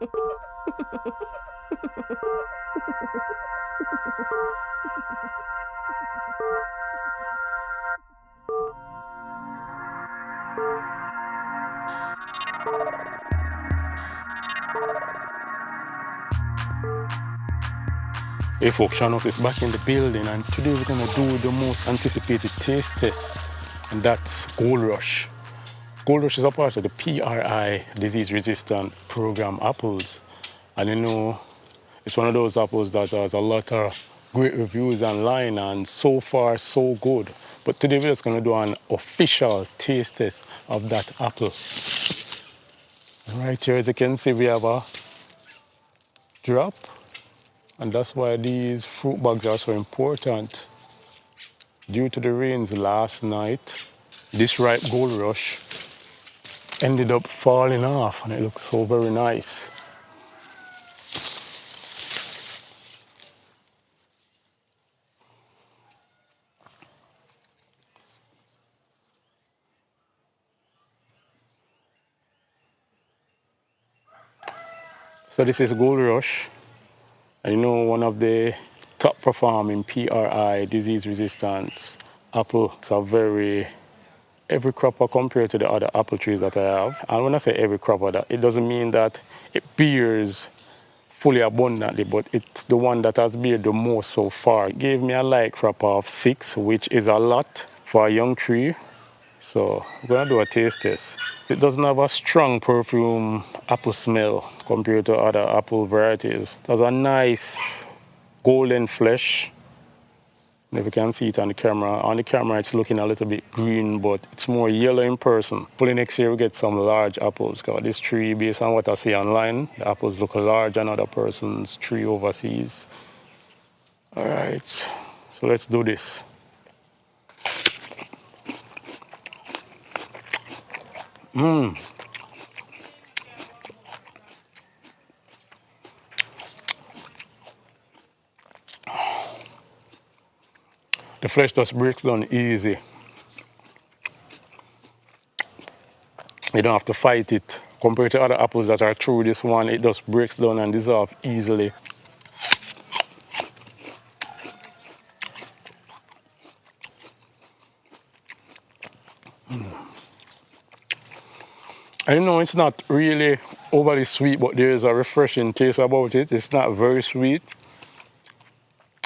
Hey folks, Seannosis is back in the building, and today we're gonna do the most anticipated taste test, and that's Gold Rush. Gold Rush is a part of the PRI disease-resistant program apples, and you know, it's one of those apples that has a lot of great reviews online, and so far so good. But today we're just gonna do an official taste test of that apple. And right here, as you can see, we have a drop. And that's why these fruit bags are so important. Due to the rains last night, this ripe Gold Rush ended up falling off, and it looks so very nice. So this is Gold Rush. And you know, one of the top performing PRI disease resistance apple. It's a very every cropper compared to the other apple trees that I have. And when I say every cropper, it doesn't mean that it bears fully abundantly, but it's the one that has beared the most so far. It gave me a light crop of 6, which is a lot for a young tree. So I'm gonna do a taste test. It doesn't have a strong perfume apple smell compared to other apple varieties. It has a nice golden flesh. If you can see it on the camera it's looking a little bit green, but it's more yellow in person. Hopefully next year we get some large apples, because this tree, based on what I see online, the apples look larger than other person's tree overseas. All right, so let's do this. The flesh just breaks down easy. You don't have to fight it. Compared to other apples that are through this one, it just breaks down and dissolves easily. I know it's not really overly sweet, but there is a refreshing taste about it. It's not very sweet.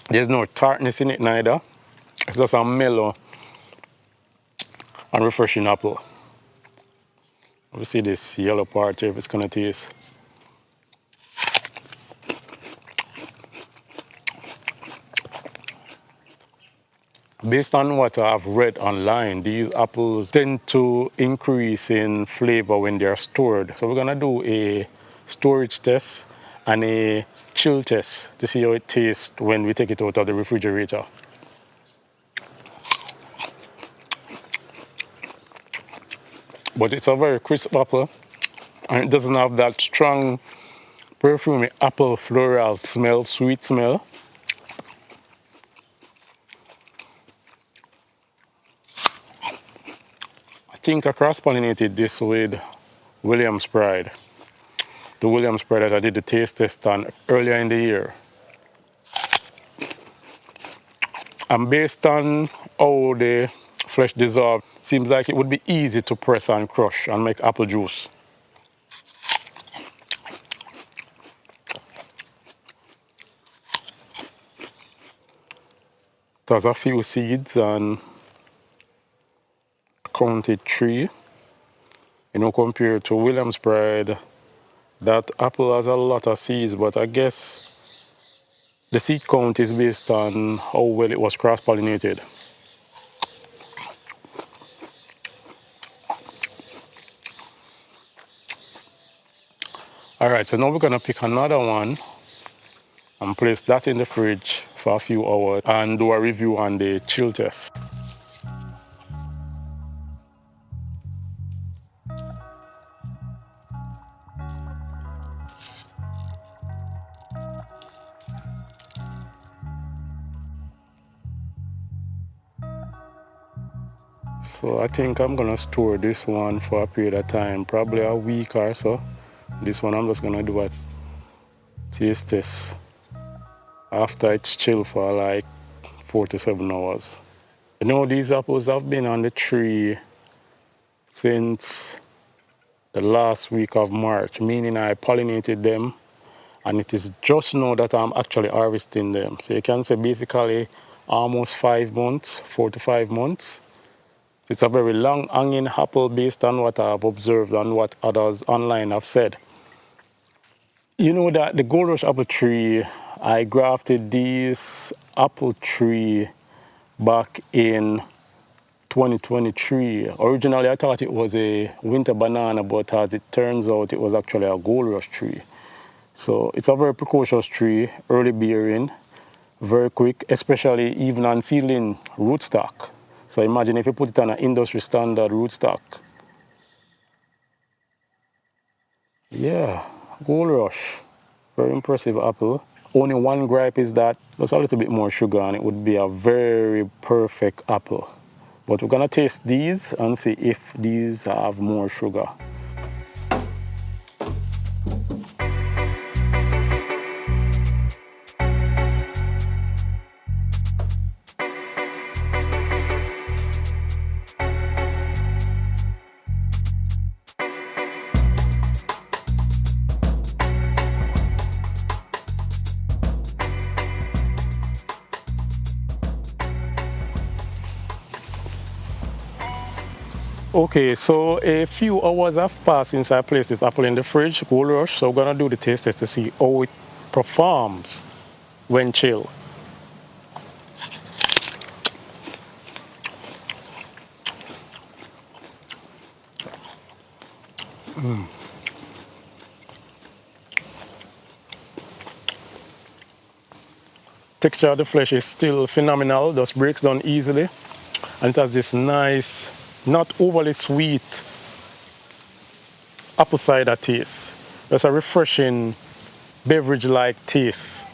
There's no tartness in it neither. It's just a mellow and refreshing apple. We see this yellow part here, if it's gonna taste. Based on what I've read online, these apples tend to increase in flavor when they're stored. So we're gonna do a storage test and a chill test to see how it tastes when we take it out of the refrigerator. But it's a very crisp apple, and it doesn't have that strong perfumy apple floral smell, sweet smell. I think I cross-pollinated this with Williams Pride. The Williams Pride that I did the taste test on earlier in the year. And based on how the flesh dissolved, seems like it would be easy to press and crush and make apple juice. It has a few seeds and counted 3. You know, compared to Williams Pride, that apple has a lot of seeds, but I guess the seed count is based on how well it was cross-pollinated. All right, so now we're gonna pick another one and place that in the fridge for a few hours and do a review on the chill test. So I think I'm gonna store this one for a period of time, probably a week or so, This one I'm just gonna do a taste test after it's chilled for like 4 to 7 hours. You know, these apples have been on the tree since the last week of March, meaning I pollinated them, and it is just now that I'm actually harvesting them. So you can say basically almost 5 months, 4 to 5 months. So it's a very long hanging apple based on what I've observed and what others online have said. You know that the Gold Rush apple tree, I grafted this apple tree back in 2023. Originally, I thought it was a winter banana, but as it turns out, it was actually a Gold Rush tree. So it's a very precocious tree, early bearing, very quick, especially even on seedling rootstock. So imagine if you put it on an industry standard rootstock. Yeah, Gold Rush, very impressive apple. Only one gripe is that there's a little bit more sugar and it would be a very perfect apple. But we're gonna taste these and see if these have more sugar. Okay, so a few hours have passed since I placed this apple in the fridge, Gold Rush. So we're gonna do the taste test to see how it performs when chilled. Texture of the flesh is still phenomenal, just breaks down easily. And it has this nice, not overly sweet apple cider taste. It's a refreshing beverage-like taste.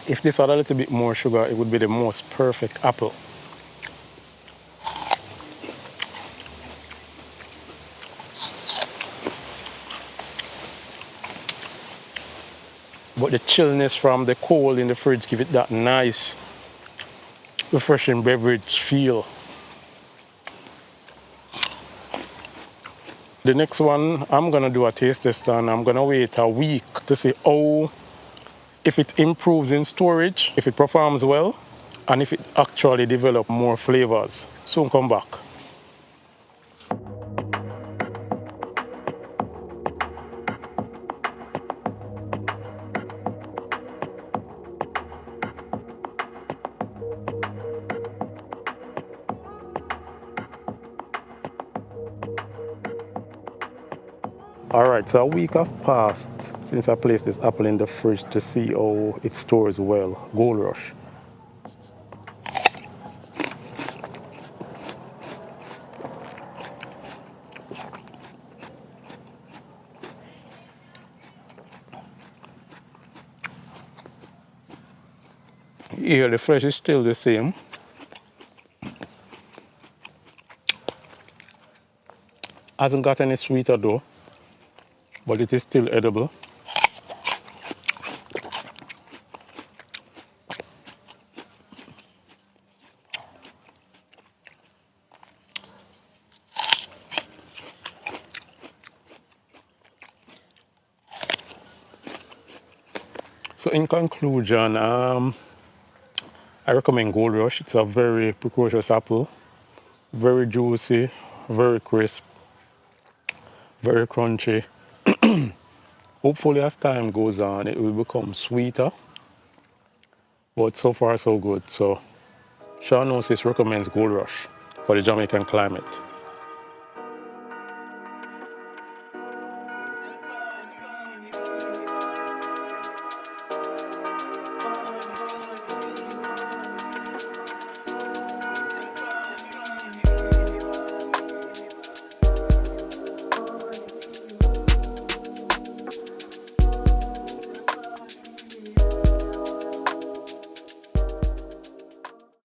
If this had a little bit more sugar, it would be the most perfect apple. But the chillness from the cold in the fridge give it that nice, refreshing beverage feel. The next one, I'm gonna do a taste test and I'm gonna wait a week to see if it improves in storage, if it performs well, and if it actually develops more flavors. Soon come back. All right, so a week have passed since I placed this apple in the fridge to see how it stores well. Gold Rush. Here, the flesh is still the same. Hasn't got any sweeter though, but it is still edible. So in conclusion, I recommend Gold Rush. It's a very precocious apple, very juicy, very crisp, very crunchy. Hopefully as time goes on, it will become sweeter, but so far so good. So Seannosis recommends Gold Rush for the Jamaican climate.